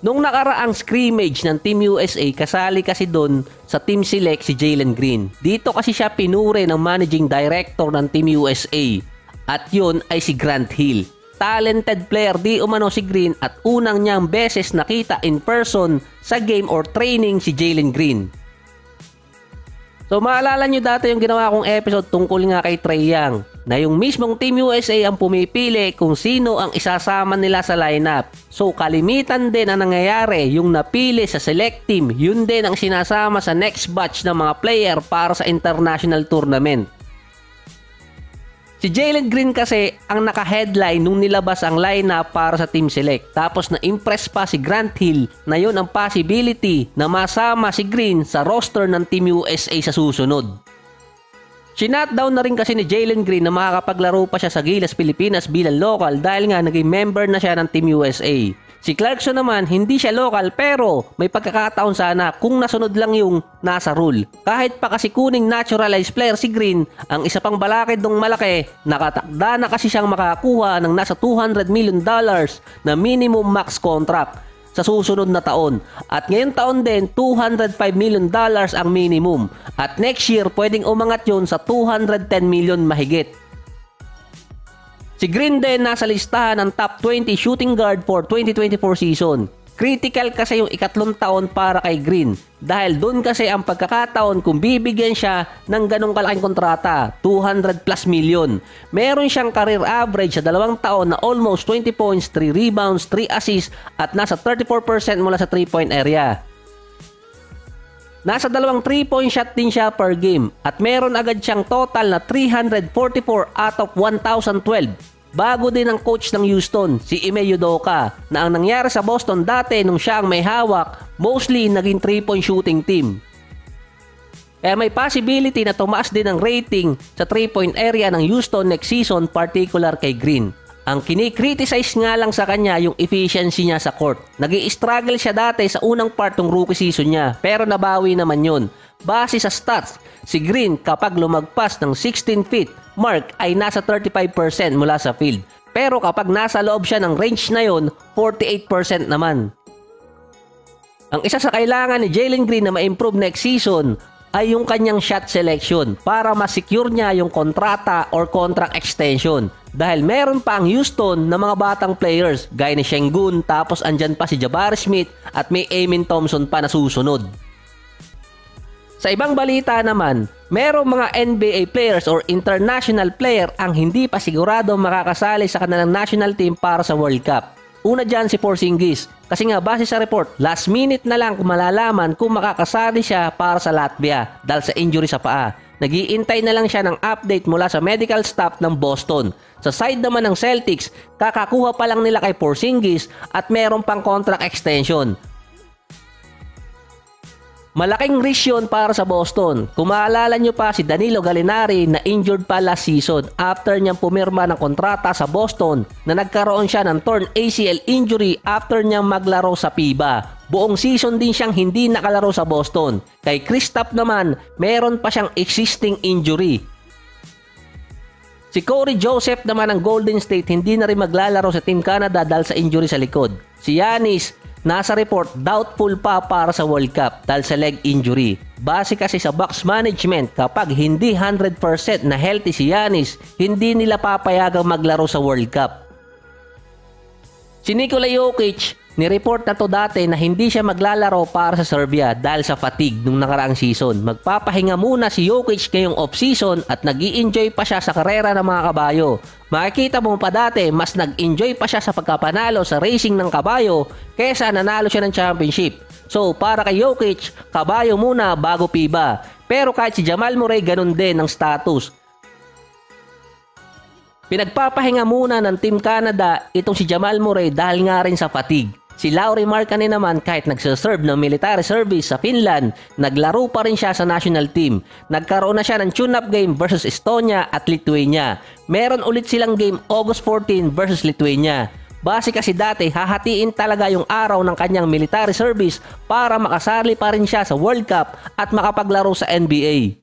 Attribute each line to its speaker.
Speaker 1: Nung nakaraang scrimmage ng Team USA, kasali kasi doon sa team select si Jalen Green. Dito kasi siya pinuri ng managing director ng Team USA at yun ay si Grant Hill. Talented player di umano si Green at unang niyang beses nakita in person sa game or training si Jalen Green. So maalala nyo dati yung ginawa kong episode tungkol nga kay Trae Young na yung mismong Team USA ang pumipili kung sino ang isasama nila sa lineup. So kalimitan din ang nangyayari, yung napili sa select team, yun din ang sinasama sa next batch ng mga player para sa international tournament. Si Jalen Green kasi ang naka-headline nung nilabas ang lineup para sa team select. Tapos na-impress pa si Grant Hill na yun ang possibility na masama si Green sa roster ng Team USA sa susunod. Sinutdown na rin kasi ni Jalen Green na makakapaglaro pa siya sa Gilas, Pilipinas bilang local dahil nga naging member na siya ng Team USA. Si Clarkson naman hindi siya local pero may pagkakataon sana kung nasunod lang yung nasa rule. Kahit pa kasi kuning naturalized player si Green, ang isa pang balakid ng malaki, nakatakda na kasi siyang makakuha ng nasa $200 million na minimum max contract sa susunod na taon. At ngayong taon din, $205 million ang minimum. At next year, pwedeng umangat yun sa $210 million mahigit. Si Green din nasa listahan ng top 20 shooting guard for 2024 season. Critical kasi yung ikatlong taon para kay Green dahil doon kasi ang pagkakataon kung bibigyan siya ng ganong kalaking kontrata, 200 plus million. Meron siyang career average sa 2 taon na almost 20 points, 3 rebounds, 3 assists at nasa 34% mula sa 3-point area. Nasa 2 3-point shot din siya per game at meron agad siyang total na 344 out of 1,012. Bago din ang coach ng Houston, si Ime Udoka, na ang nangyari sa Boston dati nung siya ang may hawak, mostly naging 3-point shooting team. Kaya may possibility na tumaas din ang rating sa 3-point area ng Houston next season, particular kay Green. Ang kini-criticize nga lang sa kanya yung efficiency niya sa court. Nag-i-struggle siya dati sa unang part ng rookie season niya, pero nabawi naman yun. Base sa stats, si Green kapag lumagpas ng 16 feet mark ay nasa 35% mula sa field. Pero kapag nasa loob siya ng range na yon, 48% naman. Ang isa sa kailangan ni Jalen Green na ma-improve next season ay yung kanyang shot selection para ma-secure niya yung kontrata or contract extension. Dahil meron pa ang Houston na mga batang players gaya ni Sengun, tapos andyan pa si Jabari Smith at may Amen Thompson pa na susunod. Sa ibang balita naman, merong mga NBA players or international player ang hindi pa sigurado makakasali sa kanilang national team para sa World Cup. Una dyan si Porzingis, kasi nga base sa report, last minute na lang kung malalaman kung makakasali siya para sa Latvia dahil sa injury sa paa. Nag-iintay na lang siya ng update mula sa medical staff ng Boston. Sa side naman ng Celtics, kakakuha pa lang nila kay Porzingis at meron pang contract extension. Malaking risk yun para sa Boston. Kung maalala nyo pa si Danilo Gallinari na injured pa last season after niyang pumirma ng kontrata sa Boston na nagkaroon siya ng torn ACL injury after niyang maglaro sa FIBA. Buong season din siyang hindi nakalaro sa Boston. Kay Kristaps naman, meron pa siyang existing injury. Si Corey Joseph naman ng Golden State hindi na rin maglalaro sa Team Canada dahil sa injury sa likod. Si Giannis, nasa report, doubtful pa para sa World Cup dahil sa leg injury. Base kasi sa Bucks management, kapag hindi 100% na healthy si Giannis, hindi nila papayagang maglaro sa World Cup. Si Nikola Jokic, ni-report na to dati na hindi siya maglalaro para sa Serbia dahil sa fatigue nung nakaraang season. Magpapahinga muna si Jokic ngayong off-season at nag-i-enjoy pa siya sa karera ng mga kabayo. Makikita mo pa dati, mas nag-enjoy pa siya sa pagkapanalo sa racing ng kabayo kesa nanalo siya ng championship. So para kay Jokic, kabayo muna bago FIBA. Pero kahit si Jamal Murray ganun din ang status. Pinagpapahinga muna ng Team Canada itong si Jamal Murray dahil nga rin sa fatigue. Si Lauri Markkanen naman kahit nagsaserve ng military service sa Finland, naglaro pa rin siya sa national team. Nagkaroon na siya ng tune-up game versus Estonia at Lithuania. Meron ulit silang game August 14 versus Lithuania. Base kasi dati, hahatiin talaga yung araw ng kanyang military service para makasali pa rin siya sa World Cup at makapaglaro sa NBA.